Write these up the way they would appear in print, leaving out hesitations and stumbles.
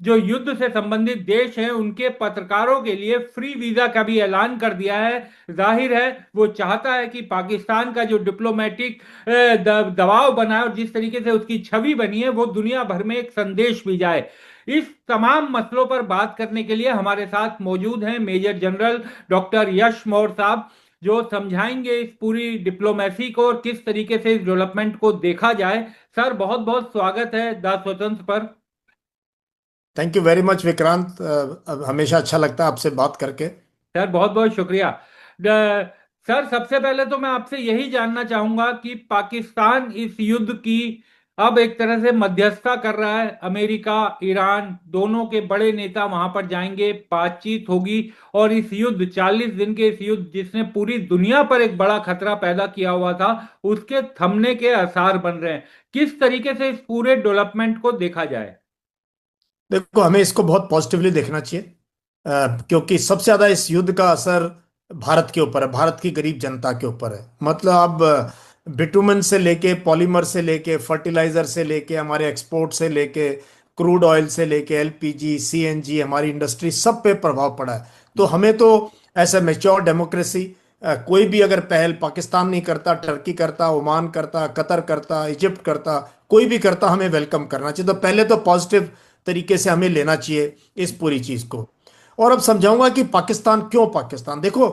जो युद्ध से संबंधित देश हैं उनके पत्रकारों के लिए फ्री वीजा का भी ऐलान कर दिया है। जाहिर है वो चाहता है कि पाकिस्तान का जो डिप्लोमेटिक दबाव बना है और जिस तरीके से उसकी छवि बनी है वो दुनिया भर में एक संदेश भी जाए। इस तमाम मसलों पर बात करने के लिए हमारे साथ मौजूद हैं मेजर जनरल डॉक्टर यश मौर्य साहब, जो समझाएंगे इस पूरी डिप्लोमेसी को और किस तरीके से इस डेवलपमेंट को देखा जाए। सर, बहुत बहुत स्वागत है द स्वतंत्र पर। Thank you very much Vikrant. हमेशा अच्छा लगता है आपसे बात करके। सर, बहुत बहुत शुक्रिया। सर, सबसे पहले तो मैं आपसे यही जानना चाहूंगा कि पाकिस्तान इस युद्ध की अब एक तरह से मध्यस्थता कर रहा है। अमेरिका, ईरान दोनों के बड़े नेता वहां पर जाएंगे, बातचीत होगी और इस युद्ध 40 दिन के इस युद्ध जिसने पूरी दुनिया पर एक बड़ा खतरा पैदा किया हुआ था, उसके थमने के आसार बन रहे हैं। किस तरीके से इस पूरे डेवलपमेंट को देखा जाए? देखो, हमें इसको बहुत पॉजिटिवली देखना चाहिए। क्योंकि सबसे ज्यादा इस युद्ध का असर भारत के ऊपर है, भारत की गरीब जनता के ऊपर है। मतलब अब बिटुमन से लेके, पॉलीमर से लेके, फर्टिलाइजर से लेके, हमारे एक्सपोर्ट से लेके, क्रूड ऑयल से लेके, एलपीजी, सीएनजी, हमारी इंडस्ट्री, सब पे प्रभाव पड़ा है। तो हमें तो ऐसा मैच्योर डेमोक्रेसी, कोई भी अगर पहल पाकिस्तान नहीं करता, टर्की करता, ओमान करता, कतर करता, इजिप्ट करता, कोई भी करता, हमें वेलकम करना चाहिए। तो पहले तो पॉजिटिव तरीके से हमें लेना चाहिए इस पूरी चीज को। और अब समझाऊंगा कि पाकिस्तान क्यों पाकिस्तान। देखो,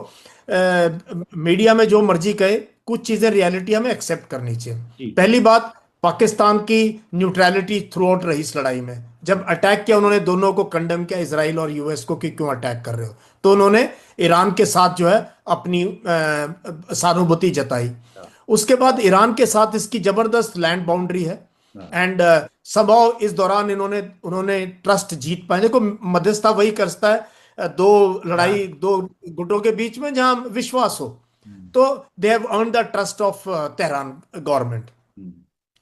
मीडिया में जो मर्जी कहे, कुछ चीजें रियलिटी हमें एक्सेप्ट करनी चाहिए। जी। पहली बात, पाकिस्तान की न्यूट्रलिटी थ्रू आउट रही इस लड़ाई में। जब अटैक किया उन्होंने दोनों को कंडेम किया, इसराइल और यूएस को, कि क्यों अटैक कर रहे हो। तो उन्होंने ईरान के साथ जो है अपनी सहानुभूति जताई। हाँ। उसके बाद ईरान के साथ इसकी जबरदस्त लैंड बाउंड्री है। हाँ। एंड संभव इस दौरान इन्होंने उन्होंने ट्रस्ट जीत पाए। देखो, मध्यस्थता वही करता है, हाँ। दो गुटों के बीच में जहां विश्वास हो। हम्म। तो they have earn the trust of Tehran government. हम्म।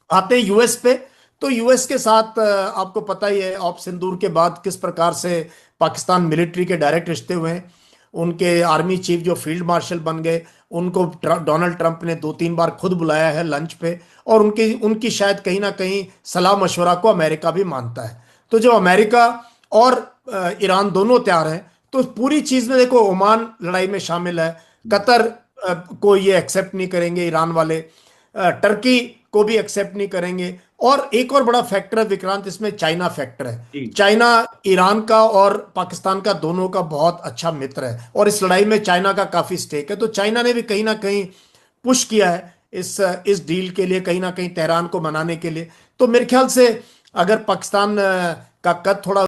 आते हैं यूएस पे। तो यूएस के साथ आपको पता ही है, ऑप सिंदूर के बाद किस प्रकार से पाकिस्तान मिलिट्री के डायरेक्ट रिश्ते हुए हैं। उनके आर्मी चीफ जो फील्ड मार्शल बन गए, उनको डोनाल्ड ट्रंप ने 2-3 बार खुद बुलाया है लंच पे। और उनकी उनकी शायद कहीं ना कहीं सलाह मशवरा को अमेरिका भी मानता है। तो जो अमेरिका और ईरान दोनों तैयार हैं, तो पूरी चीज में देखो, ओमान लड़ाई में शामिल है। कतर को ये एक्सेप्ट नहीं करेंगे ईरान वाले, टर्की को भी एक्सेप्ट नहीं करेंगे। और एक और बड़ा फैक्टर है विक्रांत, इसमें चाइना फैक्टर है। जी। चाइना ईरान का और पाकिस्तान का दोनों का बहुत अच्छा मित्र है, और इस लड़ाई में चाइना का काफी स्टेक है। तो चाइना ने भी कहीं ना कहीं पुश किया है इस डील के लिए, कहीं ना कहीं तेहरान को मनाने के लिए। तो मेरे ख्याल से अगर पाकिस्तान का कद थोड़ा